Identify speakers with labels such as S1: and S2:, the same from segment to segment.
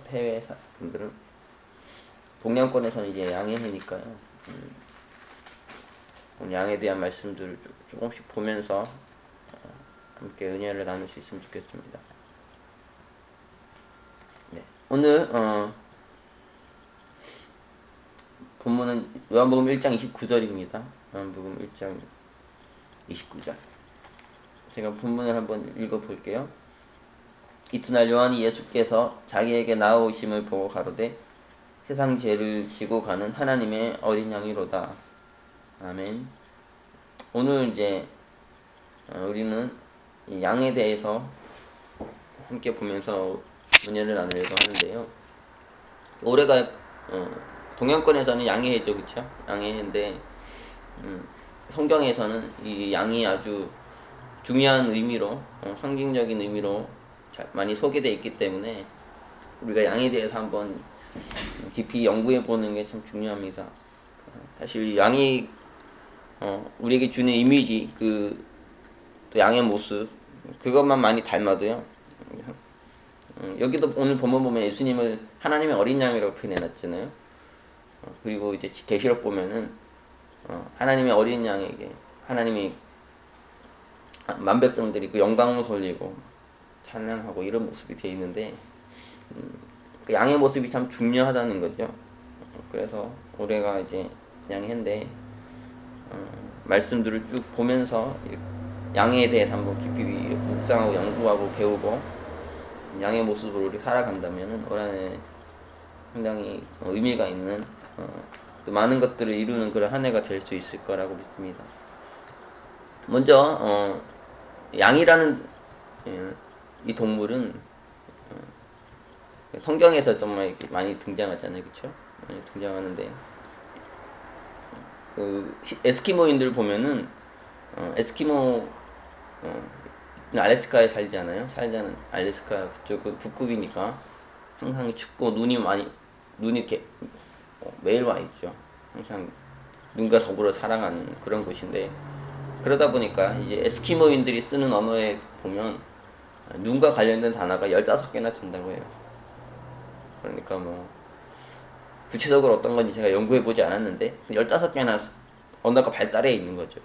S1: 해외 분들은 동양권에서는 이제 양의 해니까요. 양에 대한 말씀들을 조금씩 보면서 함께 은혜를 나눌 수 있으면 좋겠습니다. 네. 오늘 본문은 요한복음 1장 29절입니다. 요한복음 1장 29절. 제가 본문을 한번 읽어볼게요. 이튿날 요한이 예수께서 자기에게 나아오심을 보고 가로되 세상 죄를 지고 가는 하나님의 어린 양이로다. 아멘. 오늘 이제 우리는 양에 대해서 함께 보면서 은혜를 나누려고 하는데요. 올해가 동양권에서는 양의 해죠, 그렇죠? 양의 해인데 성경에서는 이 양이 아주 중요한 의미로 상징적인 의미로 많이 소개되어 있기 때문에 우리가 양에 대해서 한번 깊이 연구해 보는 게 참 중요합니다. 사실 양이 우리에게 주는 이미지, 또 양의 모습, 그것만 많이 닮아도요. 여기도 오늘 본문 보면 예수님을 하나님의 어린 양이라고 표현해놨잖아요. 그리고 이제 계시록 보면은 하나님의 어린 양에게 하나님이 만백성들이 그 영광을 돌리고 찬양하고 이런 모습이 되어 있는데 그 양의 모습이 참 중요하다는 거죠. 그래서 올해가 이제 양의 해인데 말씀들을 쭉 보면서 양에 대해서 한번 깊이 묵상하고 연구하고 배우고 양의 모습으로 우리 살아간다면 올 한해 상당히 의미가 있는 또 많은 것들을 이루는 그런 한 해가 될 수 있을 거라고 믿습니다. 먼저 양이라는 이 동물은 성경에서 정말 많이 등장하잖아요, 그렇죠? 많이 등장하는데 그 에스키모인들 보면은 에스키모 알래스카에 살잖아요. 살자는 알래스카 그쪽 북극이니까 항상 춥고 눈이 이렇게 매일 와 있죠. 항상 눈과 더불어 살아가는 그런 곳인데 그러다 보니까 이제 에스키모인들이 쓰는 언어에 보면 눈과 관련된 단어가 15개나 된다고 해요. 그러니까 뭐 구체적으로 어떤 건지 제가 연구해 보지 않았는데 15개나 언어가 발달해 있는 거죠.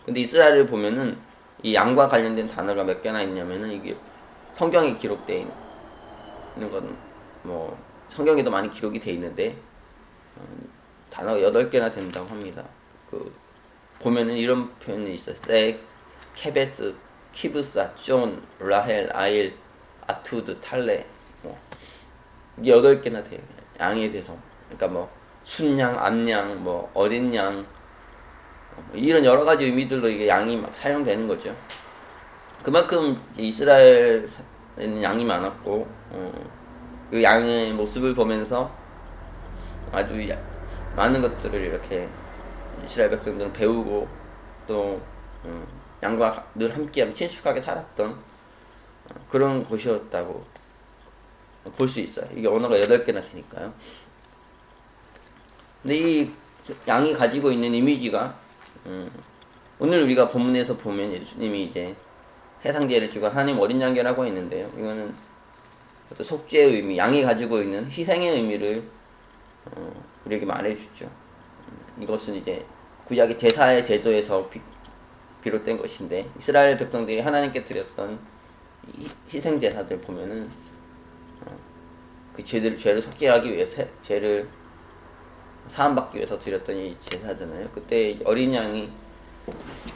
S1: 근데 이스라엘을 보면은 이 양과 관련된 단어가 몇 개나 있냐면은 이게 성경에 기록되어 있는 건 뭐 성경에도 많이 기록이 되어 있는데 단어가 8개나 된다고 합니다. 보면은 이런 표현이 있어요. 색, 케베스, 키브사, 존, 라헬, 아일, 아투드, 탈레 이게 8개나 돼요. 양에 대해서. 그러니까 뭐 순양, 암양, 뭐 어린 양 이런 여러 가지 의미들로 이게 양이 막 사용되는 거죠. 그만큼 이스라엘에는 양이 많았고 그 양의 모습을 보면서 아주 많은 것들을 이렇게 이스라엘 백성들은 배우고 또 양과 늘 함께하며 친숙하게 살았던 그런 곳이었다고 볼 수 있어요. 이게 언어가 8개나 되니까요. 근데 이 양이 가지고 있는 이미지가 오늘 우리가 본문에서 보면 예수님이 이제 세상 죄를 지고 하나님 어린 양이라고 했는데요. 이거는 속죄의 의미, 양이 가지고 있는 희생의 의미를 우리에게 말해주죠. 이것은 이제 구약의 제사의 제도에서 비롯된 것인데 이스라엘 백성들이 하나님께 드렸던 희생 제사들 보면은 그 죄를 속죄하기 위해서 죄를 사함받기 위해서 드렸던 이 제사잖아요. 그때 어린 양이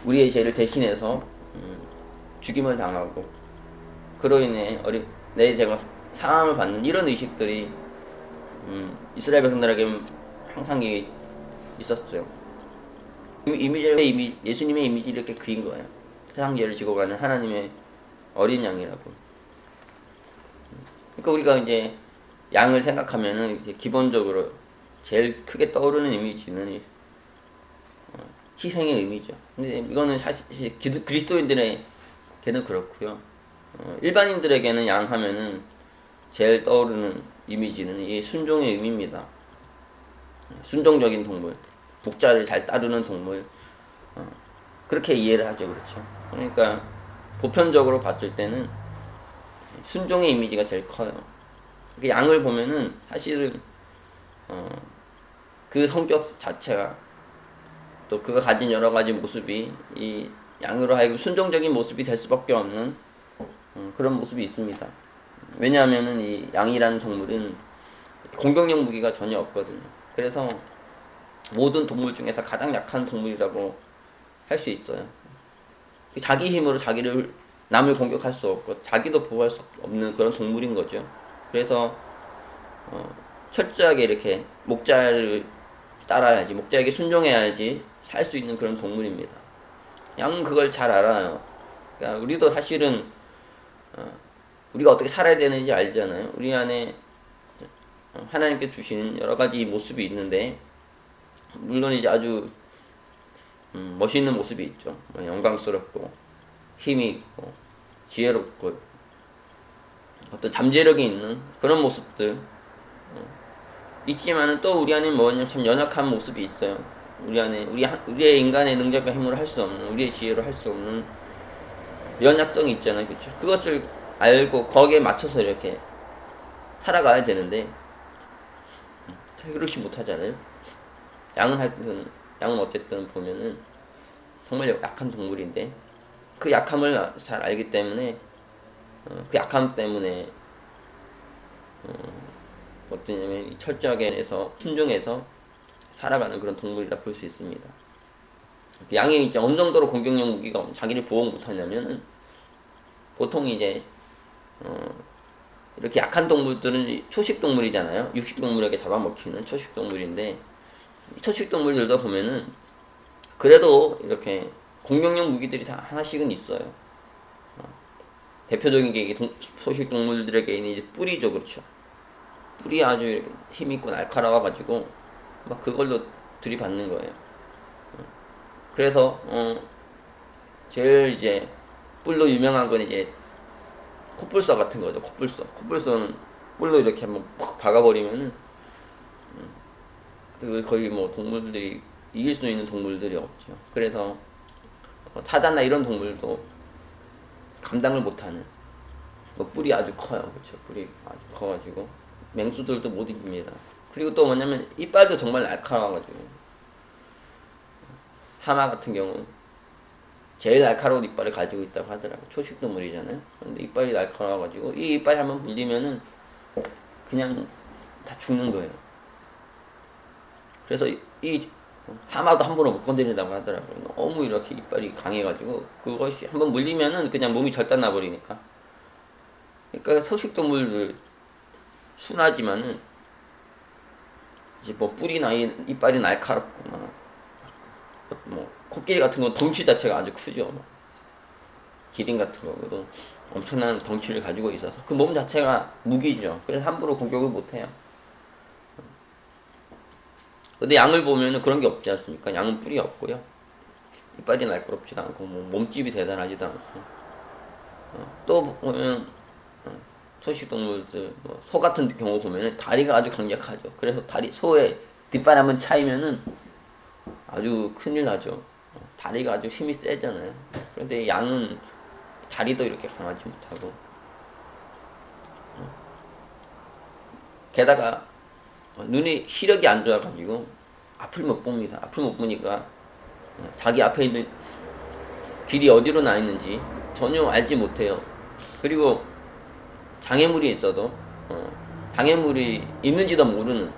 S1: 우리의 죄를 대신해서 죽임을 당하고 그로 인해 내 죄가 사함을 받는 이런 의식들이 이스라엘 백성들에게 항상 있었어요. 예수님의 이미지를 이렇게 그린 거예요. 세상 죄를 지고 가는 하나님의 어린 양이라고. 그러니까 우리가 이제 양을 생각하면은 이제 기본적으로 제일 크게 떠오르는 이미지는 희생의 의미죠. 근데 이거는 사실 그리스도인들에게는 그렇고요. 일반인들에게는 양 하면은 제일 떠오르는 이미지는 이 순종의 의미입니다. 순종적인 동물, 목자를 잘 따르는 동물, 그렇게 이해를 하죠, 그렇죠? 그러니까 보편적으로 봤을 때는 순종의 이미지가 제일 커요. 그 양을 보면은 사실은 그 성격 자체가 또 그가 가진 여러 가지 모습이 이 양으로 하여금 순종적인 모습이 될 수밖에 없는 그런 모습이 있습니다. 왜냐하면은 이 양이라는 동물은 공격력 무기가 전혀 없거든요. 그래서 모든 동물 중에서 가장 약한 동물이라고 할 수 있어요. 자기 힘으로 자기를 남을 공격할 수 없고 자기도 보호할 수 없는 그런 동물인 거죠. 그래서 철저하게 이렇게 목자를 따라야지, 목자에게 순종해야지 살 수 있는 그런 동물입니다. 양은 그걸 잘 알아요. 그러니까 우리도 사실은 우리가 어떻게 살아야 되는지 알잖아요. 우리 안에 하나님께 주신 여러 가지 모습이 있는데 물론 이제 아주 멋있는 모습이 있죠. 영광스럽고 힘이 있고 지혜롭고 어떤 잠재력이 있는 그런 모습들 있지만은 또 우리 안에 뭐냐면 참 연약한 모습이 있어요. 우리 안에 우리의 인간의 능력과 힘으로 할 수 없는, 우리의 지혜로 할 수 없는 연약성이 있잖아요. 그렇죠? 그것을 알고 거기에 맞춰서 이렇게 살아가야 되는데 그렇지 못하잖아요. 양은 어쨌든 보면은 정말 약한 동물인데 그 약함을 잘 알기 때문에 그 약함 때문에 어떠냐면 철저하게 해서 순종해서 살아가는 그런 동물이라 볼 수 있습니다. 양이 이제 어느 정도로 공격력 무기가 자기를 보호 못하냐면은 보통 이제 이렇게 약한 동물들은 초식 동물이잖아요. 육식 동물에게 잡아먹히는 초식 동물인데 초식 동물들도 보면은 그래도 이렇게 공격력 무기들이 다 하나씩은 있어요. 대표적인 게 소식 동물들에게 있는 이제 뿔이죠, 그렇죠? 뿔이 아주 힘있고 날카로워가지고 막 그걸로 들이받는 거예요. 그래서 제일 이제 뿔로 유명한 건 이제 코뿔소 같은 거죠. 코뿔소는 뿔로 이렇게 한번 팍 박아버리면은 거의 뭐 동물들이 이길 수 있는 동물들이 없죠. 그래서 타자나 이런 동물도 감당을 못하는 뿔이 아주 커요. 그렇죠. 뿔이 아주 커가지고 맹수들도 못 이깁니다. 그리고 또 뭐냐면 이빨도 정말 날카로워가지고 하마 같은 경우 제일 날카로운 이빨을 가지고 있다고 하더라고요. 초식동물이잖아요. 근데 이빨이 날카로워가지고 이 이빨이 한번 물리면은 그냥 다 죽는 거예요. 그래서 이 하마도 함부로 못 건드린다고 하더라고요. 너무 이렇게 이빨이 강해가지고 그것이 한번 물리면은 그냥 몸이 절단 나버리니까. 그러니까 초식동물들 순하지만은 이제 뭐 뿔이나 이빨이 날카롭고 뭐 코끼리 같은 건 덩치 자체가 아주 크죠. 뭐. 기린 같은 경우도 엄청난 덩치를 가지고 있어서 그 몸 자체가 무기죠. 그래서 함부로 공격을 못해요. 근데 양을 보면은 그런 게 없지 않습니까? 양은 뿔이 없고요. 이빨이 날카롭지도 않고 뭐 몸집이 대단하지도 않고 또 보면 초식동물들 뭐 소 같은 경우 보면은 다리가 아주 강력하죠. 그래서 소의 뒷발 한번 차이면은 아주 큰일 나죠. 다리가 아주 힘이 세잖아요. 그런데 양은 다리도 이렇게 강하지 못하고 게다가 눈이 시력이 안 좋아가지고 앞을 못 봅니다. 앞을 못 보니까 자기 앞에 있는 길이 어디로 나 있는지 전혀 알지 못해요. 그리고 장애물이 있어도 장애물이 있는지도 모르는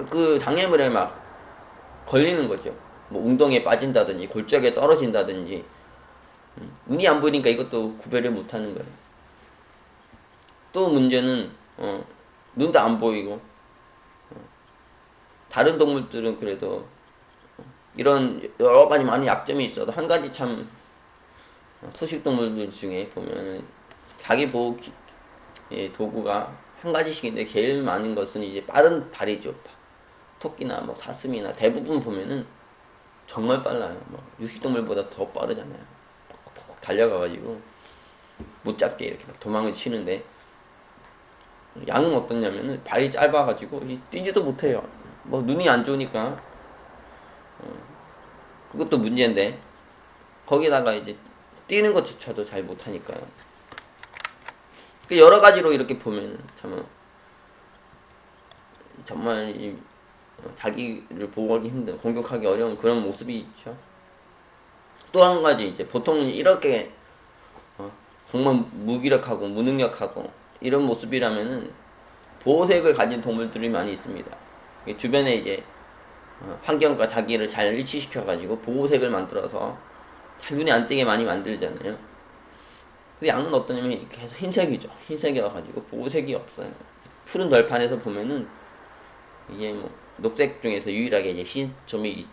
S1: 그 장애물에 막 걸리는 거죠. 뭐 웅덩이에 빠진다든지 골짜기에 떨어진다든지 눈이 안 보이니까 이것도 구별을 못하는 거예요. 또 문제는 눈도 안 보이고 다른 동물들은 그래도 이런 여러 가지 많은 약점이 있어도 한 가지 참 소식동물들 중에 보면 자기 보호 도구가 한 가지씩인데 제일 많은 것은 이제 빠른 발이죠. 토끼나 뭐 사슴이나 대부분 보면은 정말 빨라요. 뭐 육식동물보다 더 빠르잖아요. 퍽퍽퍽 달려가가지고 못 잡게 이렇게 막 도망을 치는데 양은 어떻냐면은 발이 짧아가지고 뛰지도 못해요. 뭐 눈이 안 좋으니까 그것도 문제인데 거기다가 이제 뛰는 것조차도 잘 못하니까요. 그 여러 가지로 이렇게 보면 참 정말 자기를 보호하기 힘든, 공격하기 어려운 그런 모습이 있죠. 또 한 가지 이제 보통 이렇게 정말 무기력하고 무능력하고 이런 모습이라면은 보호색을 가진 동물들이 많이 있습니다. 주변에 이제 환경과 자기를 잘 일치시켜가지고 보호색을 만들어서 잘 눈에 안 띄게 많이 만들잖아요. 그 양은 어떠냐면 계속 흰색이죠. 흰색이어가지고 보호색이 없어요. 푸른 덜판에서 보면은 이게 뭐 녹색 중에서 유일하게 이제 흰 점이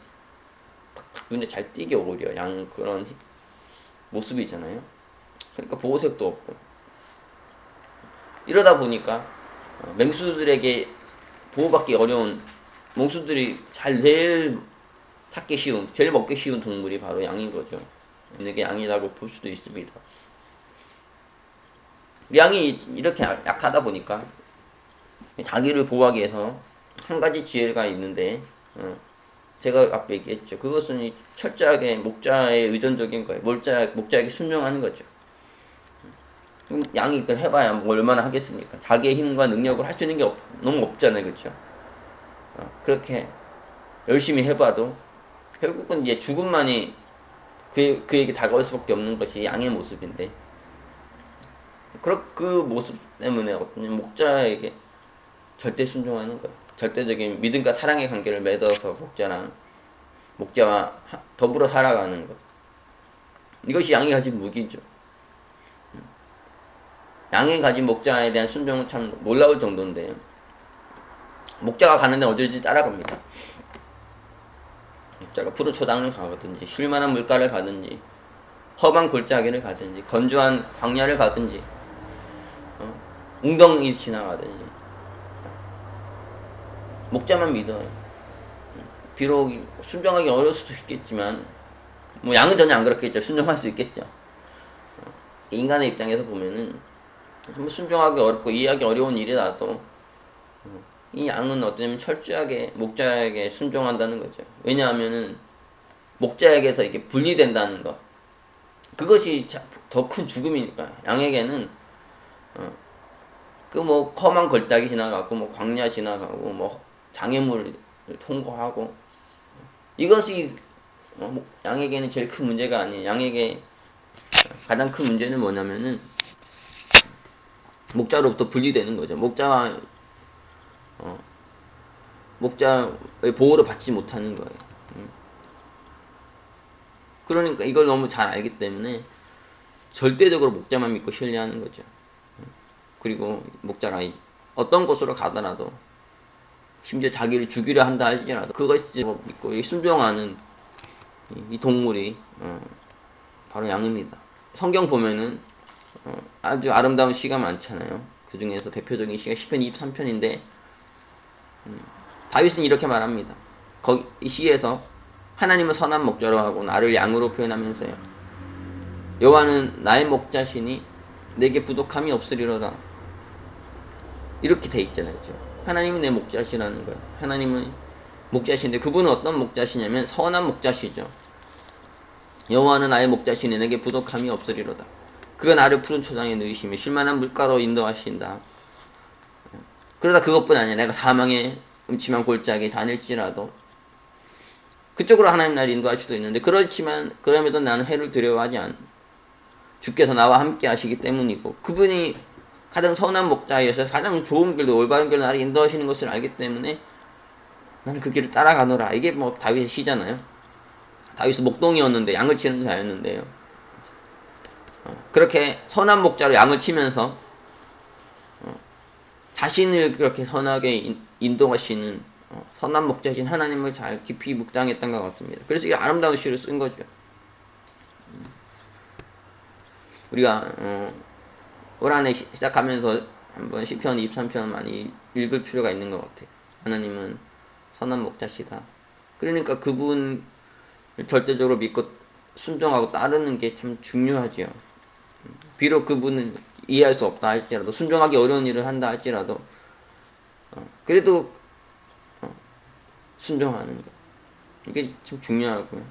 S1: 눈에 잘 띄게 오히려 양 그런 모습이잖아요. 그러니까 보호색도 없고 이러다 보니까 맹수들에게 보호받기 어려운 맹수들이 제일 찾기 쉬운, 제일 먹기 쉬운 동물이 바로 양인 거죠. 이게 양이라고 볼 수도 있습니다. 양이 이렇게 약하다 보니까 자기를 보호하기 위해서 한 가지 지혜가 있는데 제가 앞에 얘기했죠. 그것은 철저하게 목자에 의존적인 거예요. 목자에게 순종하는 거죠. 양이 이걸 해봐야 뭐 얼마나 하겠습니까? 자기의 힘과 능력을 할 수 있는 게 너무 없잖아요. 그렇죠? 그렇게 열심히 해봐도 결국은 이제 죽음만이 그에게 다가올 수밖에 없는 것이 양의 모습인데 그 모습 때문에 목자에게 절대 순종하는 거예요. 절대적인 믿음과 사랑의 관계를 맺어서 목자와 더불어 살아가는 것. 이것이 양이 가진 무기죠. 양이 가진 목자에 대한 순종은 참 놀라울 정도인데 목자가 가는 데 어디든지 따라갑니다. 목자가 푸른 초당을 가든지 쉴만한 물가를 가든지 험한 골짜기를 가든지 건조한 광야를 가든지 웅덩이 지나가든지 목자만 믿어요. 비록 순종하기 어려울 수도 있겠지만 뭐 양은 전혀 안 그렇겠죠. 순종할 수 있겠죠. 인간의 입장에서 보면은 순종하기 어렵고 이해하기 어려운 일이라도 이 양은 어쩌면 철저하게 목자에게 순종한다는 거죠. 왜냐하면은 목자에게서 이게 분리된다는 것. 그것이 더 큰 죽음이니까. 양에게는 그 뭐 험한 골짜기 지나가고 뭐 광야 지나가고 뭐 장애물을 통과하고 이것이 양에게는 제일 큰 문제가 아니에요. 양에게 가장 큰 문제는 뭐냐면은 목자로부터 분리되는 거죠. 목자의 보호를 받지 못하는 거예요. 그러니까 이걸 너무 잘 알기 때문에 절대적으로 목자만 믿고 신뢰하는 거죠. 그리고 목자가 어떤 곳으로 가더라도 심지어 자기를 죽이려 한다 할지라도 그것이 믿고 순종하는 이 동물이 바로 양입니다. 성경 보면은 아주 아름다운 시가 많잖아요. 그 중에서 대표적인 시가 시편 23편인데 다윗은 이렇게 말합니다. 이 시에서 하나님은 선한 목자로 하고 나를 양으로 표현하면서요. 여호와는 나의 목자시니 내게 부족함이 없으리로다. 이렇게 돼 있잖아요. 하나님은 내 목자시라는 거예요. 하나님은 목자신데 그분은 어떤 목자시냐면 선한 목자시죠. 여호와는 나의 목자시니 내게 부족함이 없으리로다. 그가 나를 푸른 초장에 누이시며 쉴만한 물가로 인도하신다. 그러다 그것뿐 아니라 내가 사망의 음침한 골짜기에 다닐지라도 그쪽으로 하나님 나를 인도할 수도 있는데 그렇지만 그럼에도 나는 해를 두려워하지 않. 주께서 나와 함께 하시기 때문이고 그분이 가장 선한 목자이어서 가장 좋은 길로 올바른 길로 나를 인도하시는 것을 알기 때문에 나는 그 길을 따라가노라. 이게 뭐 다윗의 시잖아요. 다윗은 목동이었는데 양을 치는 자였는데요. 그렇게 선한 목자로 양을 치면서 자신을 그렇게 선하게 인도하시는 선한 목자신 하나님을 잘 깊이 묵상했던 것 같습니다. 그래서 이 아름다운 시를 쓴 거죠. 우리가 올 한해 시작하면서 한번 시편 23편 많이 읽을 필요가 있는 것 같아요. 하나님은 선한 목자시다. 그러니까 그분을 절대적으로 믿고 순종하고 따르는 게 참 중요하죠. 비록 그분은 이해할 수 없다 할지라도 순종하기 어려운 일을 한다 할지라도 그래도 순종하는 거 이게 참 중요하고요.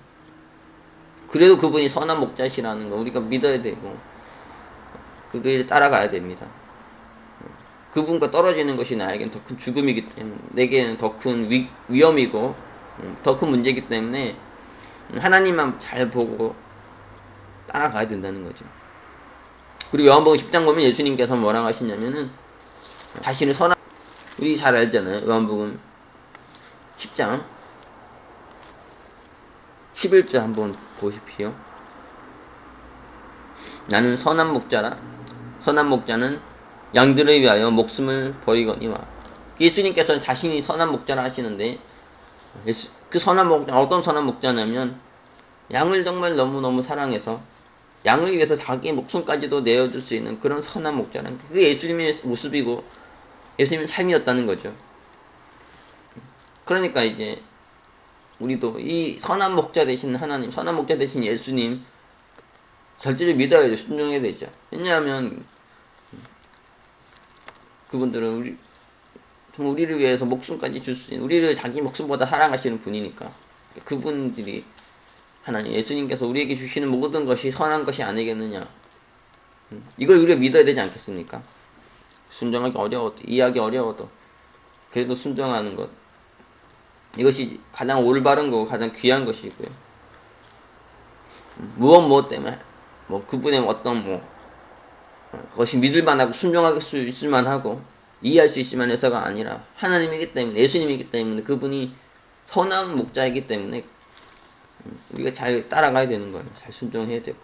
S1: 그래도 그분이 선한 목자시라는 거 우리가 믿어야 되고 그 길을 따라가야 됩니다. 그분과 떨어지는 것이 나에겐 더 큰 죽음이기 때문에, 내게는 더 큰 위험이고 더 큰 문제이기 때문에 하나님만 잘 보고 따라가야 된다는 거죠. 그리고 요한복음 10장 보면 예수님께서 뭐라고 하시냐면은 자신을 선한, 우리 잘 알잖아요. 요한복음 10장 11절 한번 보십시오. 나는 선한 목자라. 선한 목자는 양들을 위하여 목숨을 버리거니와. 예수님께서는 자신이 선한 목자라 하시는데, 그 선한 목자, 어떤 선한 목자냐면 양을 정말 너무너무 사랑해서 양을 위해서 자기 목숨까지도 내어줄 수 있는 그런 선한 목자라는, 그게 예수님의 모습이고 예수님의 삶이었다는 거죠. 그러니까 이제 우리도 이 선한 목자 되신 하나님, 선한 목자 되신 예수님 절대로 믿어야 되죠. 순종해야 되죠. 왜냐하면 그분들은 정말 우리를 위해서 목숨까지 줄 수 있는, 우리를 자기 목숨보다 사랑하시는 분이니까. 그분들이, 하나님 예수님께서 우리에게 주시는 모든 것이 선한 것이 아니겠느냐, 이걸 우리가 믿어야 되지 않겠습니까? 순종하기 어려워도, 이해하기 어려워도 그래도 순종하는 것, 이것이 가장 올바른 거고 가장 귀한 것이고요. 무엇 때문에 그분의 어떤 그것이 믿을만하고 순종할 수 있을만하고 이해할 수 있을만 해서가 아니라 하나님이기 때문에, 예수님이기 때문에, 그분이 선한 목자이기 때문에 우리가 잘 따라가야 되는 거예요. 잘 순종해야 되고.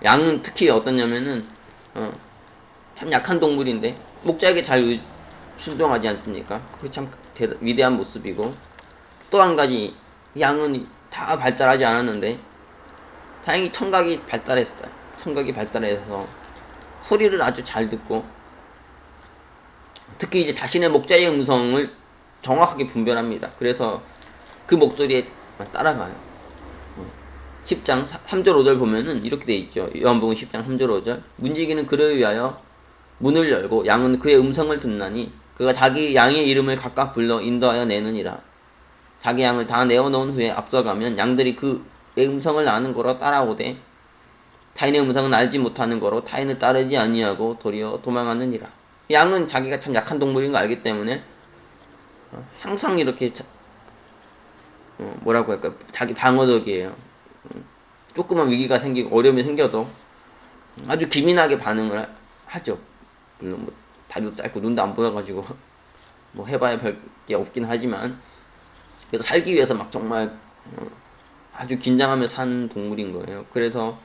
S1: 양은 특히 어떠냐면은 참 약한 동물인데 목자에게 잘 순종하지 않습니까? 그게 참 위대한 모습이고, 또 한 가지, 양은 다 발달하지 않았는데 다행히 청각이 발달했어요. 청각이 발달해서 소리를 아주 잘 듣고, 특히 이제 자신의 목자의 음성을 정확하게 분별합니다. 그래서 그 목소리에 따라가요. 10장 3절 5절 보면은 이렇게 돼 있죠. 요한복음 10장 3절 5절. 문지기는 그를 위하여 문을 열고 양은 그의 음성을 듣나니 그가 자기 양의 이름을 각각 불러 인도하여 내느니라. 자기 양을 다 내어놓은 후에 앞서가면 양들이 그의 음성을 아는 거로 따라오되 타인의 음성은 알지 못하는 거로 타인을 따르지 아니하고 도리어 도망하느니라. 양은 자기가 참 약한 동물인 거 알기 때문에 항상 이렇게 뭐라고 할까, 자기 방어적이에요. 조그만 위기가 생기고 어려움이 생겨도 아주 기민하게 반응을 하죠. 물론 다리도 짧고 눈도 안 보여가지고 해봐야 별게 없긴 하지만, 그래서 살기 위해서 막 정말 아주 긴장하며 사는 동물인 거예요. 그래서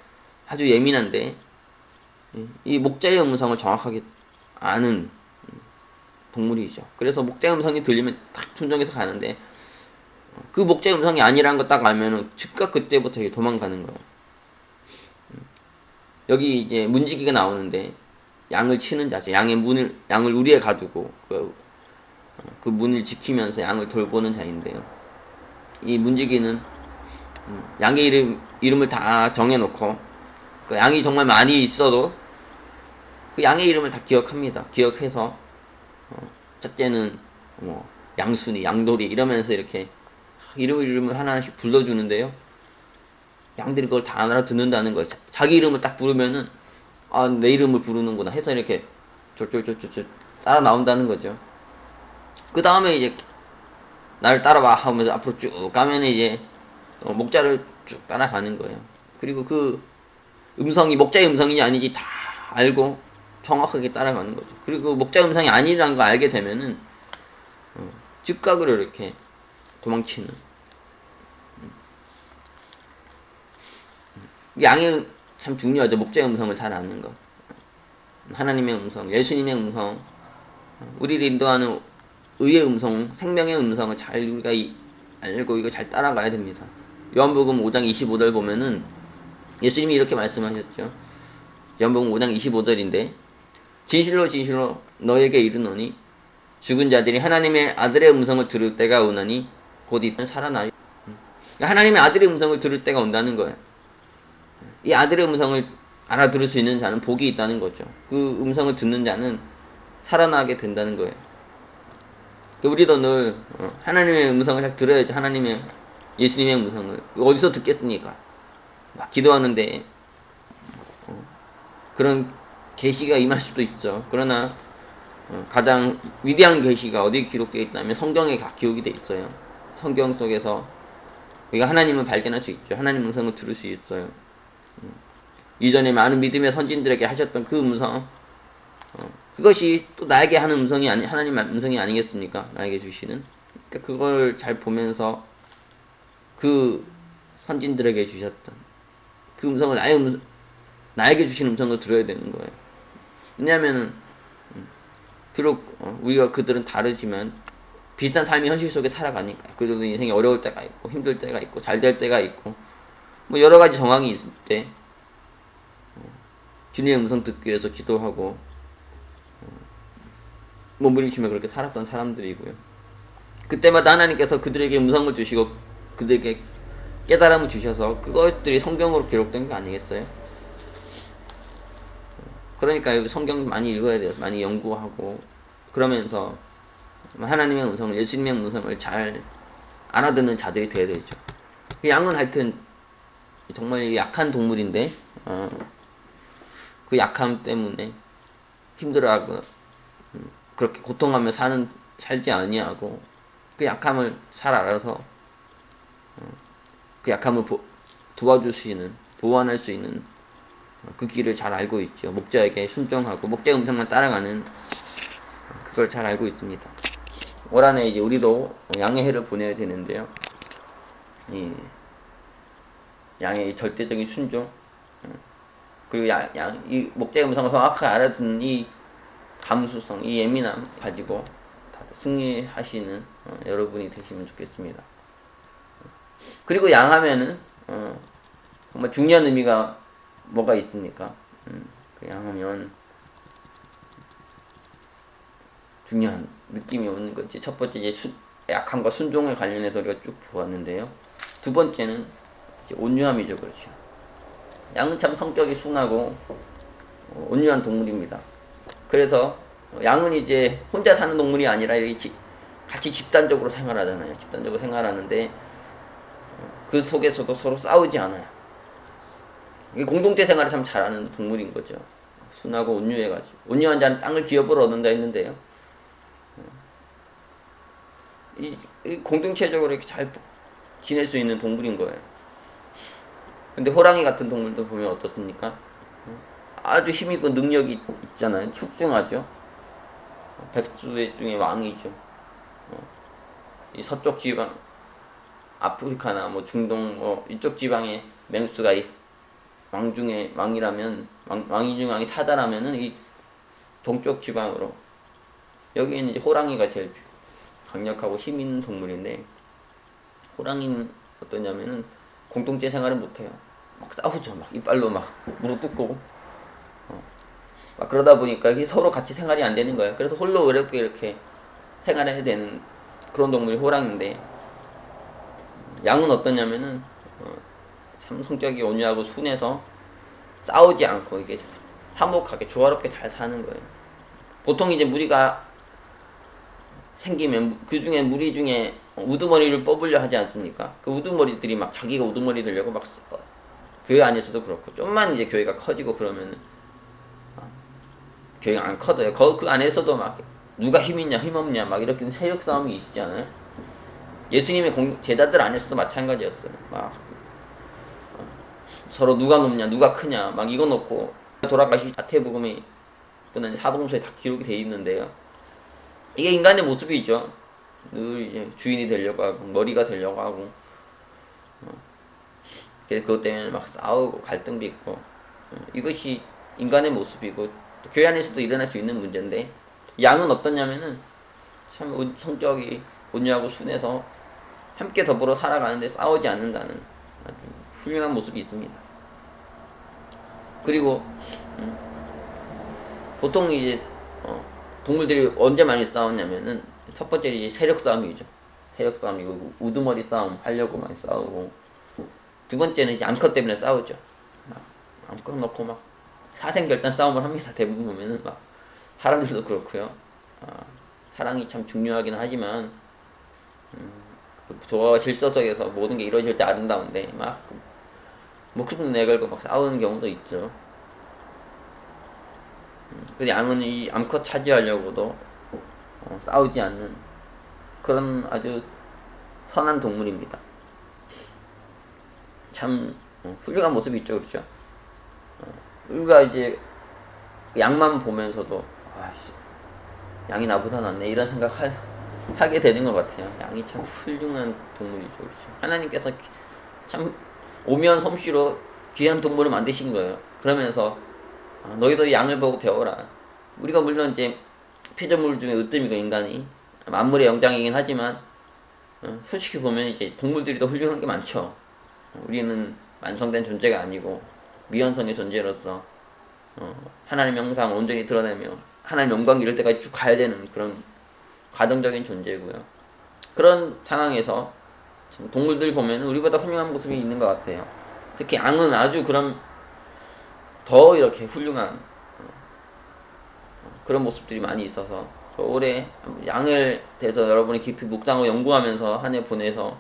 S1: 아주 예민한데 이 목자의 음성을 정확하게 아는 동물이죠. 그래서 목자의 음성이 들리면 딱 순종해서 가는데, 그 목자의 음성이 아니라는 거 딱 알면은 즉각 그때부터 도망가는 거예요. 여기 이제 문지기가 나오는데 양을 치는 자죠. 양을 우리에 가두고 그 문을 지키면서 양을 돌보는 자인데요. 이 문지기는 양의 이름을 다 정해놓고, 그 양이 정말 많이 있어도 그 양의 이름을 다 기억합니다. 기억해서 첫째는 양순이, 양돌이 이러면서 이렇게 이름을 하나씩 불러주는데요. 양들이 그걸 다 알아듣는다는 거예요. 자기 이름을 딱 부르면은 내 이름을 부르는구나 해서 이렇게 쫄쫄쫄쫄 따라 나온다는 거죠. 그 다음에 이제 나를 따라와 하면서 앞으로 쭉 가면 이제 목자를 쭉 따라가는 거예요. 그리고 그 음성이 목자의 음성인지 아닌지 다 알고 정확하게 따라가는 거죠. 그리고 목자의 음성이 아니라는 거 알게 되면은 즉각으로 이렇게 도망치는. 양이 참 중요하죠. 목자의 음성을 잘 아는 것. 하나님의 음성, 예수님의 음성, 우리를 인도하는 의의 음성, 생명의 음성을 잘 우리가 알고 이거 잘 따라가야 됩니다. 요한복음 5장 25절 보면은 예수님이 이렇게 말씀하셨죠. 요한복음 5장 25절인데, 진실로 진실로 너에게 이르노니 죽은 자들이 하나님의 아들의 음성을 들을 때가 오나니 곧 이때는 살아나리. 하나님의 아들의 음성을 들을 때가 온다는 거예요. 이 아들의 음성을 알아들을 수 있는 자는 복이 있다는 거죠. 그 음성을 듣는 자는 살아나게 된다는 거예요. 우리도 늘 하나님의 음성을 잘 들어야죠. 하나님의, 예수님의 음성을 어디서 듣겠습니까? 막 기도하는데 그런 계시가 임할 수도 있죠. 그러나 가장 위대한 계시가 어디에 기록되어 있다면 성경에 기록이 되어 있어요. 성경 속에서 우리가 하나님을 발견할 수 있죠. 하나님 음성을 들을 수 있어요. 이전에 많은 믿음의 선진들에게 하셨던 그 음성, 그것이 또 나에게 하는 음성이 하나님 음성이 아니겠습니까? 나에게 주시는. 그러니까 그걸 잘 보면서 그 선진들에게 주셨던 그 음성을 나에게 주신 음성을 들어야 되는 거예요. 왜냐하면은 비록 우리가 그들은 다르지만 비슷한 삶이 현실 속에 살아가니까 그들도 인생이 어려울 때가 있고 힘들 때가 있고 잘 될 때가 있고 뭐 여러 가지 정황이 있을 때 주님의 음성 듣기 위해서 기도하고 몸부림치며 그렇게 살았던 사람들이고요. 그때마다 하나님께서 그들에게 음성을 주시고 그들에게 깨달음을 주셔서 그것들이 성경으로 기록된 게 아니겠어요? 그러니까 성경 많이 읽어야 돼요. 많이 연구하고 그러면서 하나님의 음성을, 예수님의 음성을 잘 알아듣는 자들이 돼야 되죠. 양은 하여튼 정말 약한 동물인데 그 약함 때문에 힘들어하고 그렇게 고통하며 살지 아니하고 그 약함을 잘 알아서 그 약함을 도와줄 수 있는, 보완할 수 있는 그 길을 잘 알고 있죠. 목자에게 순종하고 목자의 음성만 따라가는 그걸 잘 알고 있습니다. 올 한해 이제 우리도 양의 해를 보내야 되는데요. 이 양의 절대적인 순종, 그리고 이 목자의 음성을 정확하게 알아듣는 이 감수성, 이 예민함 가지고 승리하시는 여러분이 되시면 좋겠습니다. 그리고 양하면은 정말 중요한 의미가 뭐가 있습니까? 그 양하면 중요한 느낌이 오는 거지. 첫 번째 이제 약함과 순종에 관련해서 우리가 쭉 보았는데요. 두 번째는 이제 온유함이죠, 그렇죠. 양은 참 성격이 순하고 온유한 동물입니다. 그래서 양은 이제 혼자 사는 동물이 아니라 같이 집단적으로 생활하잖아요. 집단적으로 생활하는데 그 속에서도 서로 싸우지 않아요. 공동체 생활을 참 잘하는 동물인 거죠. 순하고 온유해가지고. 온유한 자는 땅을 기업으로 얻는다 했는데요. 이 공동체적으로 이렇게 잘 지낼 수 있는 동물인 거예요. 근데 호랑이 같은 동물도 보면 어떻습니까? 아주 힘있고 능력이 있잖아요. 축중하죠. 백수의 중에 왕이죠. 이 서쪽 지방, 아프리카나 뭐 중동 이쪽 지방의 맹수가 왕 중에 왕이라면 왕이 중에 왕이 사다라면은 이 동쪽 지방으로 여기에는 이제 호랑이가 제일 강력하고 힘 있는 동물인데 호랑이는 어떠냐면은 공동체 생활을 못해요. 막 싸우죠. 막 이빨로 막 무릎 꿇고 막 그러다 보니까 서로 같이 생활이 안 되는 거예요. 그래서 홀로 어렵게 이렇게 생활해야 되는 그런 동물이 호랑이인데 양은 어떠냐면은 참 성격이 온유하고 순해서 싸우지 않고 이게 화목하게 조화롭게 잘 사는 거예요. 보통 이제 무리가 생기면 그 중에 무리 중에 우두머리를 뽑으려 하지 않습니까? 그 우두머리들이 막 자기가 우두머리 되려고 막 교회 안에서도 그렇고 좀만 이제 교회가 커지고 그러면은 교회가 안 커져요. 그 안에서도 막 누가 힘있냐 힘없냐 막 이렇게 세력 싸움이 있잖아요. 예수님의 제자들 안에서도 마찬가지였어요. 막 서로 누가 높냐 누가 크냐 막 이거 놓고 돌아가시 마태복음에 또는 사복음서에 다 기록이 돼 있는데요. 이게 인간의 모습이죠. 늘 이제 주인이 되려고 하고 머리가 되려고 하고 그래서 그것 때문에 막 싸우고 갈등도 있고 이것이 인간의 모습이고 교회 안에서도 일어날 수 있는 문제인데 양은 어떠냐면은 참 성격이 온유하고 순해서 함께 더불어 살아가는데 싸우지 않는다는 아주 훌륭한 모습이 있습니다. 그리고 보통 이제 동물들이 언제 많이 싸웠냐면은 첫 번째 이제 세력 싸움이죠. 세력 싸움이고 우두머리 싸움 하려고 많이 싸우고 두 번째는 이제 암컷 때문에 싸우죠. 암컷 넣고 막 사생결단 싸움을 합니다. 대부분 보면은 막 사람들도 그렇고요. 사랑이 참 중요하긴 하지만 조화와 질서 속에서 모든 게 이루어질 때 아름다운데 막 목숨도 내걸고 막 싸우는 경우도 있죠. 그 양은 이 암컷 차지하려고도 싸우지 않는 그런 아주 선한 동물입니다. 참 훌륭한 모습이 있죠, 그렇죠? 우리가 이제 양만 보면서도 아씨, 양이 나보다 낫네 이런 생각 하게 되는 것 같아요. 양이 참 훌륭한 동물이죠, 그렇죠? 하나님께서 참 오면 솜씨로 귀한 동물을 만드신 거예요. 그러면서 너희도 양을 보고 배워라. 우리가 물론 이제 피조물 중에 으뜸이고 인간이 만물의 영장이긴 하지만 솔직히 보면 이제 동물들이 더 훌륭한 게 많죠. 우리는 완성된 존재가 아니고 미완성의 존재로서 하나님의 형상을 온전히 드러내며 하나님 영광 이럴 때까지 쭉 가야 되는 그런 과정적인 존재고요. 그런 상황에서 동물들 보면 우리보다 훌륭한 모습이 있는 것 같아요. 특히 양은 아주 그런 더 이렇게 훌륭한 그런 모습들이 많이 있어서 올해 양을 대해서 여러분이 깊이 묵상하고 연구하면서 한 해 보내서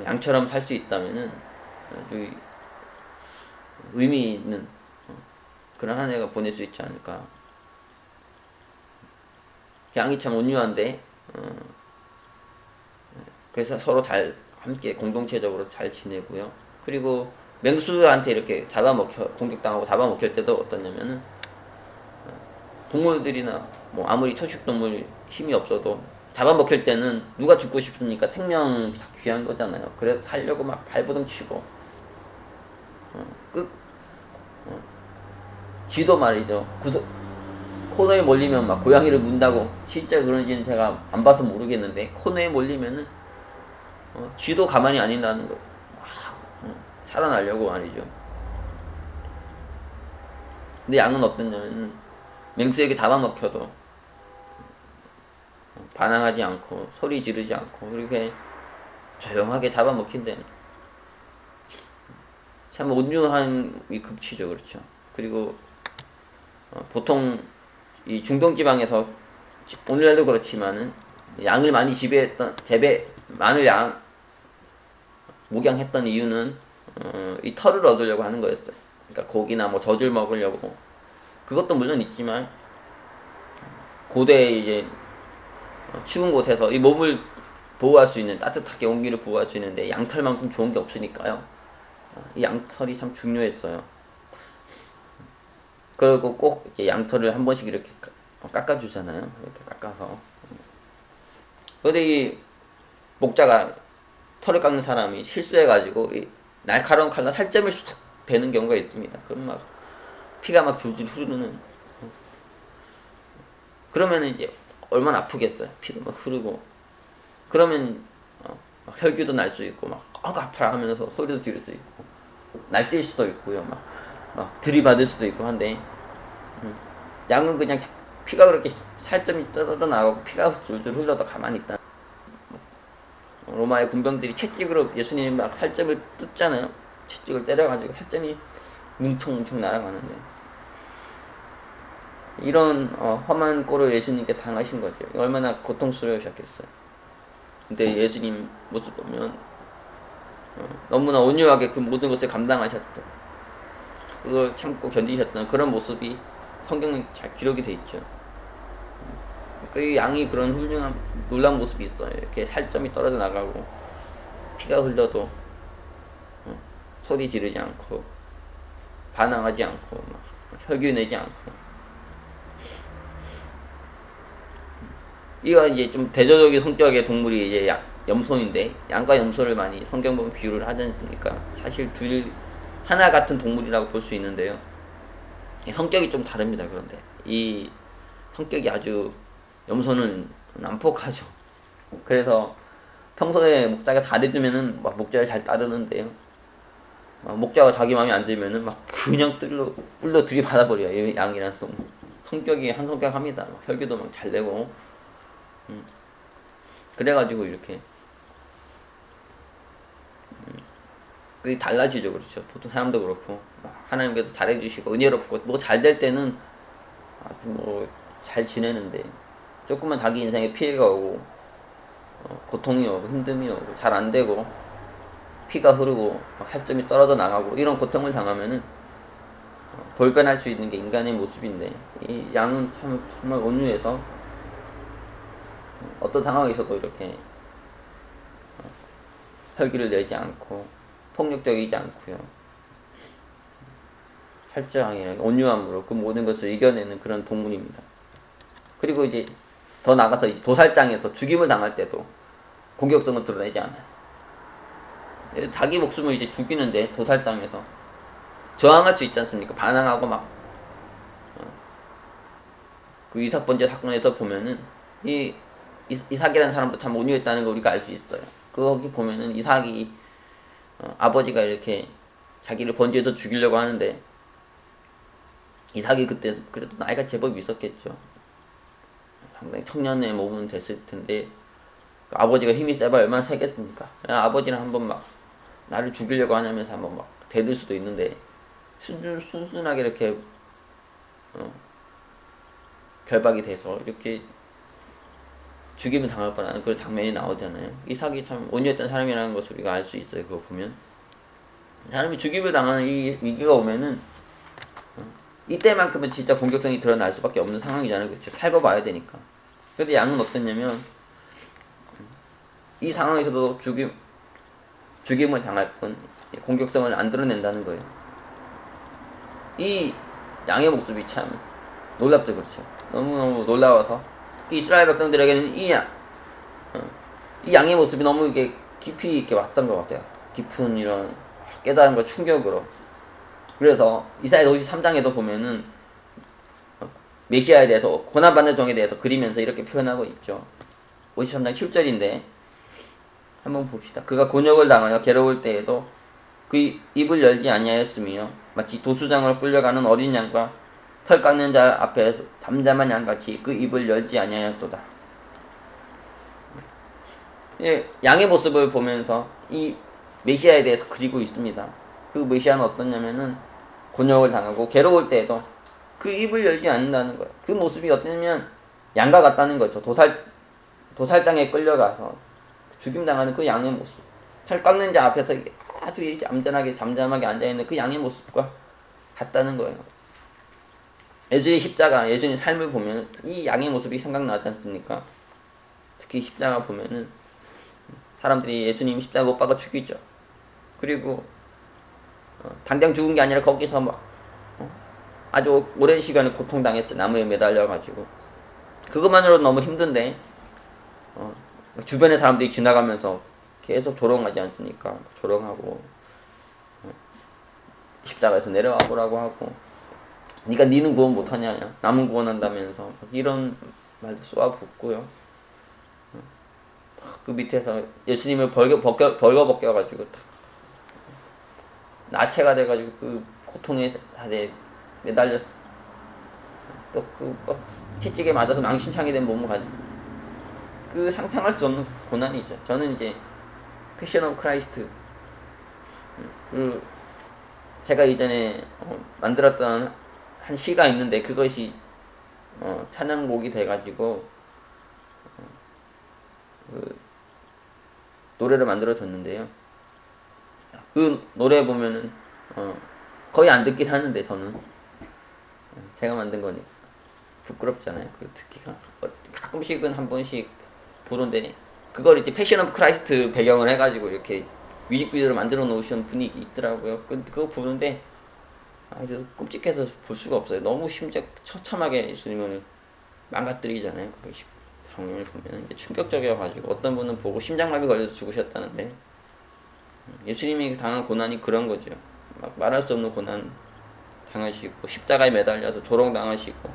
S1: 양처럼 살 수 있다면은 아주 의미 있는 그런 한 해가 보낼 수 있지 않을까. 양이 참 온유한데 그래서 서로 잘 함께 공동체적으로 잘 지내고요. 그리고 맹수한테 이렇게 공격당하고 잡아먹힐 때도 어떠냐면은 동물들이나 뭐 아무리 초식동물 힘이 없어도 잡아먹힐 때는 누가 죽고 싶습니까? 생명이 다 귀한 거잖아요. 그래서 살려고 막 발버둥 치고 쥐도 말이죠. 코너에 몰리면 막 고양이를 문다고 실제 그런지는 제가 안 봐서 모르겠는데 코너에 몰리면은 쥐도 가만히 안 있다는 거. 살아나려고 말이죠. 근데 양은 어떠냐면 맹수에게 잡아먹혀도 반항하지 않고 소리 지르지 않고 이렇게 조용하게 잡아먹힌다는 참 온유한 이 급치죠, 그렇죠. 그리고 보통 이 중동 지방에서 오늘날도 그렇지만은 양을 많이 마늘 양 목양했던 이유는 이 털을 얻으려고 하는 거였어요. 그러니까 고기나 뭐 젖을 먹으려고. 그것도 물론 있지만 고대에 이제 추운 곳에서 이 몸을 보호할 수 있는 따뜻하게 온기를 보호할 수 있는데 양털만큼 좋은 게 없으니까요. 이 양털이 참 중요했어요. 그리고 꼭 양털을 한 번씩 이렇게 깎아주잖아요. 이렇게 깎아서. 근데 이 목자가 털을 깎는 사람이 실수해가지고 이 날카로운 칼로 살점을 쑥 베는 경우가 있습니다. 그럼 막 피가 막 줄줄 흐르는. 그러면 이제 얼마나 아프겠어요. 피도 막 흐르고. 그러면 혈기도 날 수 있고 막 아파라 하면서 소리도 지를 수 있고 날뛸 수도 있고요. 막 들이받을 수도 있고 한데 양은 그냥 피가 그렇게 살점이 떠져 나가고 피가 줄줄 흘러도 가만히 있다. 로마의 군병들이 채찍으로 예수님 막 살점을 뜯잖아요. 채찍을 때려가지고 살점이 뭉퉁뭉퉁 날아가는데 이런 험한 꼴을 예수님께 당하신 거죠. 얼마나 고통스러우셨겠어요. 근데 예수님 모습 보면 너무나 온유하게 그 모든 것을 감당하셨던 그걸 참고 견디셨던 그런 모습이 성경에 잘 기록이 돼 있죠. 그 양이 그런 훌륭한 놀라운 모습이 있어요. 이렇게 살점이 떨어져 나가고 피가 흘러도 소리 지르지 않고 반항하지 않고 막 혈기 내지 않고. 이거 이제 좀 대조적인 성격의 동물이 이제 염소인데 양과 염소를 많이 성경 보면 비유를 하지 않습니까? 사실 하나 같은 동물이라고 볼 수 있는데요. 성격이 좀 다릅니다. 그런데 이 성격이 아주 염소는 난폭하죠. 그래서 평소에 목자가 잘해주면은 막 목자를 잘 따르는데요. 목자가 자기 마음에 안 들면은 막 그냥 뿔로 들이받아버려요. 이 양이란 또 성격이 한 성격합니다. 혈기도 막 잘 내고. 그래가지고 이렇게 그게 달라지죠. 그렇죠. 보통 사람도 그렇고 하나님께서 잘해주시고 은혜롭고 뭐 잘 될 때는 아주 뭐 잘 지내는데 조금만 자기 인생에 피해가 오고 고통이 오고 힘듦이 오고 잘 안 되고 피가 흐르고 살점이 떨어져 나가고 이런 고통을 당하면은 돌변할 수 있는 게 인간의 모습인데, 이 양은 참 정말 온유해서 어떤 상황에서도 이렇게 혈기를 내지 않고 폭력적이지 않고요. 철저하게 온유함으로 그 모든 것을 이겨내는 그런 동물입니다. 그리고 이제 더 나가서 이제 도살장에서 죽임을 당할 때도 공격성을 드러내지 않아요. 자기 목숨을 이제 죽이는데 도살장에서 저항할 수 있지 않습니까? 반항하고 막 그 이삭 번제 사건에서 보면은 이삭이라는 사람도 참 온유했다는 걸 우리가 알 수 있어요. 거기 보면은 이삭이 아버지가 이렇게 자기를 번제해서 죽이려고 하는데 이삭이 그때 그래도 나이가 제법 있었겠죠. 상당히 청년의 몸은 됐을 텐데 그 아버지가 힘이 세봐 얼마나 세겠습니까? 아버지는 한번 막 나를 죽이려고 하냐면서 한번 막 대들 수도 있는데 순순하게 이렇게 결박이 돼서 이렇게 죽임을 당할 뻔하는 그런 장면이 나오잖아요. 이삭이 참 온유했던 사람이라는 것을 우리가 알 수 있어요. 그거 보면 사람이 죽임을 당하는 이 위기가 오면은 이때만큼은 진짜 공격성이 드러날 수밖에 없는 상황이잖아요. 그렇죠? 살고 봐야 되니까. 근데 양은 어땠냐면 이 상황에서도 죽임을 당할 뿐 공격성을 안 드러낸다는 거예요. 이 양의 모습이 참 놀랍죠. 그렇죠? 너무너무 놀라워서 이스라엘 백성들에게는 이 양의 모습이 너무 이게 깊이 있게 왔던 것 같아요. 깊은 이런 깨달음과 충격으로. 그래서 이사야 53장에도 보면은 메시아에 대해서 고난받는 종에 대해서 그리면서 이렇게 표현하고 있죠. 53장 7절인데 한번 봅시다. 그가 곤욕을 당하여 괴로울 때에도 그 입을 열지 아니하였으며 마치 도수장으로 끌려가는 어린 양과 털 깎는 자 앞에서 담담한 양같이 그 입을 열지 아니하였도다. 양의 모습을 보면서 이 메시아에 대해서 그리고 있습니다. 그 메시아는 어떠냐면은 곤욕을 당하고 괴로울 때에도 그 입을 열지 않는다는 거예요. 그 모습이 어떠냐면 양과 같다는 거죠. 도살장에 끌려가서 죽임당하는 그 양의 모습. 털 깎는 자 앞에서 아주 잠잠하게 앉아있는 그 양의 모습과 같다는 거예요. 예수의 십자가, 예수의 삶을 보면 이 양의 모습이 생각나지 않습니까? 특히 십자가 보면은 사람들이 예수님 십자가 못 박아 죽이죠. 그리고 당장 죽은 게 아니라 거기서 막 아주 오랜 시간을 고통당했어요. 나무에 매달려가지고. 그것만으로도 너무 힘든데 주변의 사람들이 지나가면서 계속 조롱하지 않습니까? 조롱하고 십자가에서 내려와 보라고 하고 네가 니는 구원 못하냐? 남은 구원한다면서 이런 말도 쏘아붙고요. 그 밑에서 예수님을 벌거벗겨가지고 나체가 돼가지고 그 고통에 매달렸어. 또 채찍에 맞아서 망신창이 된 몸을 가지고 그 상상할 수 없는 고난이죠. 저는 이제 패션 오브 크라이스트 제가 이전에 만들었던 한 시가 있는데 그것이 찬양곡이 돼가지고 노래를 만들어졌는데요. 그 노래 보면은 거의 안 듣긴 하는데 저는 제가 만든 거니까 부끄럽잖아요. 그 듣기가 가끔씩은 한 번씩 보는데 그걸 이제 패션 오브 크라이스트 배경을 해가지고 이렇게 뮤직비디오를 만들어 놓으신 분이 있더라고요. 그거 보는데 그래서 끔찍해서 볼 수가 없어요. 너무 처참하게 예수님을 망가뜨리잖아요. 그 장면을 보면 이제 충격적이어가지고 어떤 분은 보고 심장마비 걸려서 죽으셨다는데 예수님이 당한 고난이 그런 거죠. 막 말할 수 없는 고난 당하시고 십자가에 매달려서 조롱당하시고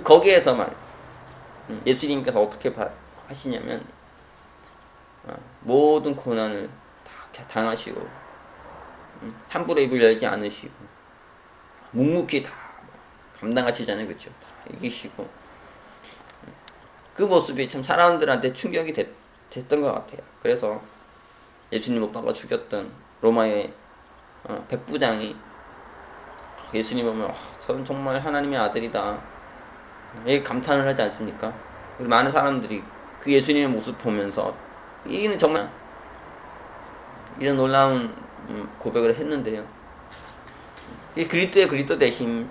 S1: 거기에서만 예수님께서 어떻게 하시냐면 모든 고난을 다 당하시고 함부로 입을 열지 않으시고 묵묵히 다 감당하시잖아요. 그렇죠? 다 이기시고 그 모습이 참 사람들한테 충격이 됐던 것 같아요. 그래서 예수님 못 박아 죽였던 로마의 백부장이 예수님 보면 저는 정말 하나님의 아들이다 이렇게 감탄을 하지 않습니까? 많은 사람들이 그 예수님의 모습 보면서 이는 정말 이런 놀라운 고백을 했는데요. 이 그리스도의 그리스도 되심,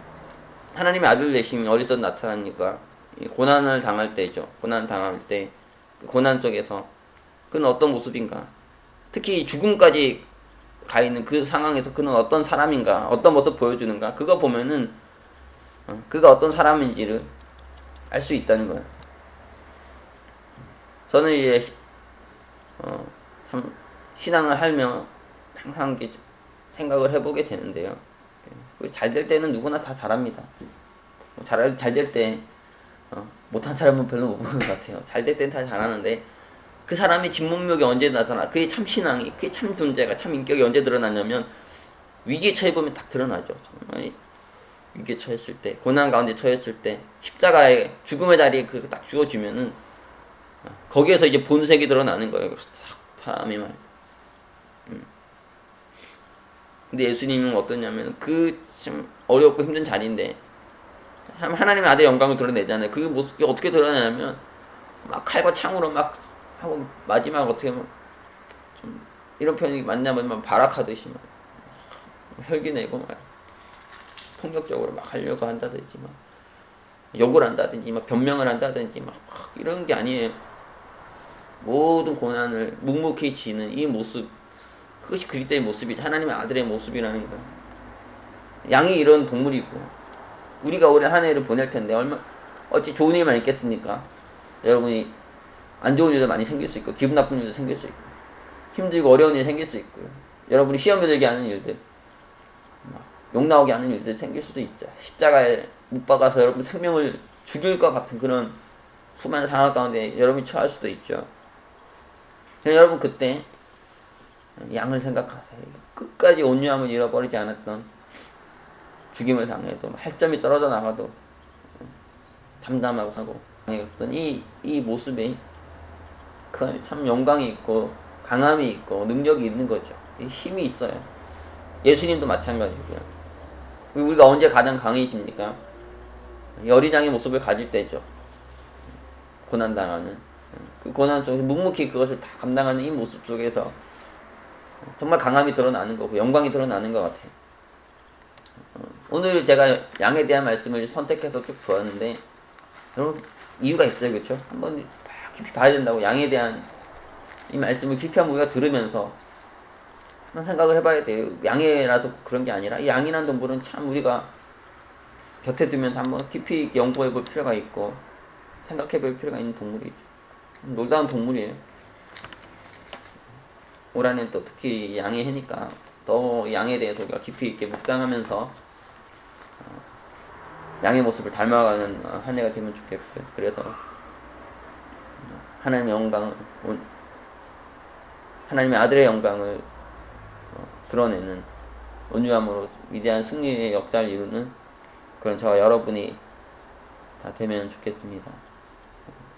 S1: 하나님의 아들 되심이 어디서 나타나니까 고난을 당할 때죠. 고난 당할 때 그 고난 속에서 그는 어떤 모습인가? 특히 죽음까지 가 있는 그 상황에서 그는 어떤 사람인가? 어떤 모습 보여주는가? 그거 보면은 그가 어떤 사람인지를 알 수 있다는 거예요. 저는 이제 참 신앙을 하며 항상 생각을 해보게 되는데요. 잘 될 때는 누구나 다 잘합니다. 잘 될 때 못한 사람은 별로 못 보는 것 같아요. 잘 될 때는 다 잘하는데 그 사람의 진면목이 언제 나타나? 그의 참 신앙이, 그의 참 존재가, 참 인격이 언제 드러나냐면 위기에 처해 보면 딱 드러나죠. 정말 위기에 처했을 때, 고난 가운데 처했을 때, 십자가의 죽음의 자리에 그 딱 죽어주면은 거기에서 이제 본색이 드러나는 거예요. 싹 파함이 말. 근데 예수님은 어떠냐면 그 참 어렵고 힘든 자리인데 하나님의 아들의 영광을 드러내잖아요. 그 모습이 어떻게 드러나냐면 막 칼과 창으로 막 하고 마지막 어떻게 하면 좀 이런 표현이 맞냐면 막 발악하듯이 막 혈기 내고 막 폭력적으로 막 하려고 한다든지 막 욕을 한다든지 막 변명을 한다든지 막 이런 게 아니에요. 모든 고난을 묵묵히 지는 이 모습, 그것이 그리스도의 모습이죠. 하나님의 아들의 모습이라는 거. 양이 이런 동물이고 우리가 올해 한 해를 보낼 텐데 어찌 좋은 일만 있겠습니까? 여러분이 안 좋은 일도 많이 생길 수 있고 기분 나쁜 일도 생길 수 있고 힘들고 어려운 일이 생길 수 있고요. 여러분이 시험에 들게 하는 일들, 욕 나오게 하는 일들 생길 수도 있죠. 십자가에 못 박아서 여러분 생명을 죽일 것 같은 그런 수많은 상황 가운데 여러분이 처할 수도 있죠. 여러분 그때 양을 생각하세요. 끝까지 온유함을 잃어버리지 않았던, 죽임을 당해도 할점이 떨어져 나가도 담담하고 하고 당했던 이 모습에 참 영광이 있고 강함이 있고 능력이 있는 거죠. 힘이 있어요. 예수님도 마찬가지고요. 우리가 언제 가장 강해집니까? 어린 양의 모습을 가질 때죠. 고난당하는 그 고난 속에서 묵묵히 그것을 다 감당하는 이 모습 속에서 정말 강함이 드러나는 거고 영광이 드러나는 것 같아요. 오늘 제가 양에 대한 말씀을 선택해서 쭉 보았는데 여러분 이유가 있어요. 그렇죠? 한번 깊이 봐야 된다고. 양에 대한 이 말씀을 깊이 한번 우리가 들으면서 한번 생각을 해봐야 돼요. 양이라도 그런 게 아니라 이 양이라는 동물은 참 우리가 곁에 두면 한번 깊이 연구해 볼 필요가 있고 생각해 볼 필요가 있는 동물이죠. 놀라운 동물이에요. 올 한해는 또 특히 양의 해니까 더 양에 대해서 우리가 깊이 있게 묵상하면서 양의 모습을 닮아가는 한 해가 되면 좋겠고요. 그래서 하나님의 영광을, 하나님의 아들의 영광을 드러내는 온유함으로 위대한 승리의 역사를 이루는 그런 저와 여러분이 다 되면 좋겠습니다.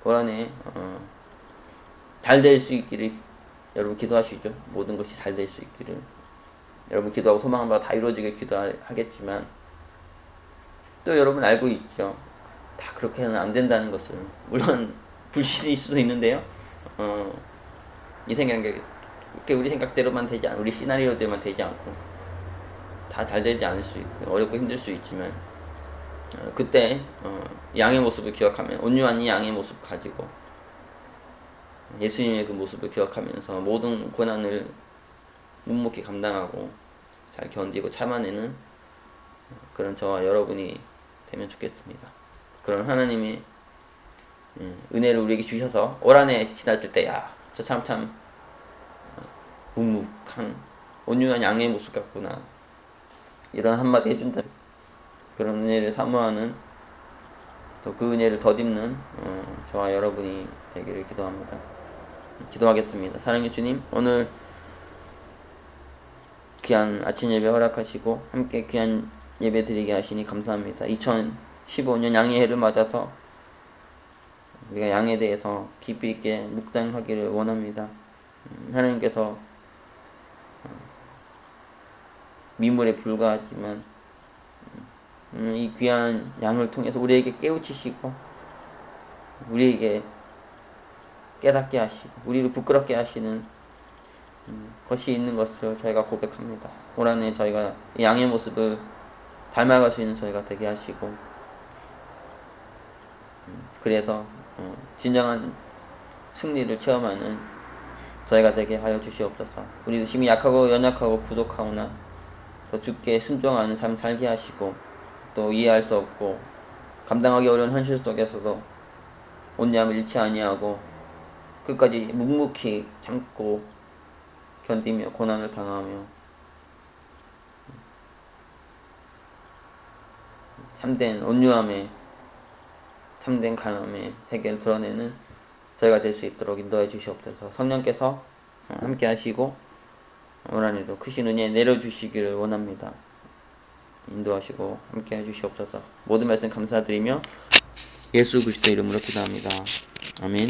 S1: 올 한해 잘 될 수 있기를 여러분 기도하시죠. 모든 것이 잘 될 수 있기를. 여러분 기도하고 소망한 바가 다 이루어지길 기도하겠지만 또 여러분 알고 있죠. 다 그렇게는 안 된다는 것을. 물론 불신일 수도 있는데요. 이 생각이 우리 생각대로만 되지 않고 우리 시나리오대로만 되지 않고 다 잘 되지 않을 수 있고 어렵고 힘들 수 있지만 그때 양의 모습을 기억하면 온유한 이 양의 모습 가지고 예수님의 그 모습을 기억하면서 모든 고난을 묵묵히 감당하고 잘 견디고 참아내는 그런 저와 여러분이 되면 좋겠습니다. 그런 하나님의 은혜를 우리에게 주셔서 올 한해 지났을 때 저 참 묵묵한 온유한 양의 모습 같구나 이런 한마디 해준다. 그런 은혜를 사모하는 또 그 은혜를 덧입는 저와 여러분이 되기를 기도합니다. 기도하겠습니다. 사랑의 주님, 오늘 귀한 아침 예배 허락하시고 함께 귀한 예배 드리게 하시니 감사합니다. 2015년 양의 해를 맞아서 우리가 양에 대해서 깊이 있게 묵상하기를 원합니다. 하나님께서 미물에 불과하지만 이 귀한 양을 통해서 우리에게 깨우치시고 우리에게 깨닫게 하시고 우리를 부끄럽게 하시는 것이 있는 것을 저희가 고백합니다. 올 한해 저희가 양의 모습을 닮아갈 수 있는 저희가 되게 하시고, 그래서 진정한 승리를 체험하는 저희가 되게 하여 주시옵소서. 우리도 심히 약하고 연약하고 부족하오나 더 주께 순종하는 삶 살게 하시고, 또 이해할 수 없고 감당하기 어려운 현실 속에서도 온유함을 잃지 아니하고 끝까지 묵묵히 참고 견디며 고난을 당하며 참된 온유함에 참된 간함의 세계를 드러내는 저희가 될 수 있도록 인도해 주시옵소서. 성령께서 함께 하시고 올 한해도 크신 은혜 내려주시기를 원합니다. 인도하시고 함께 해주시옵소서. 모든 말씀 감사드리며 예수 그리스도 이름으로 기도합니다. 아멘.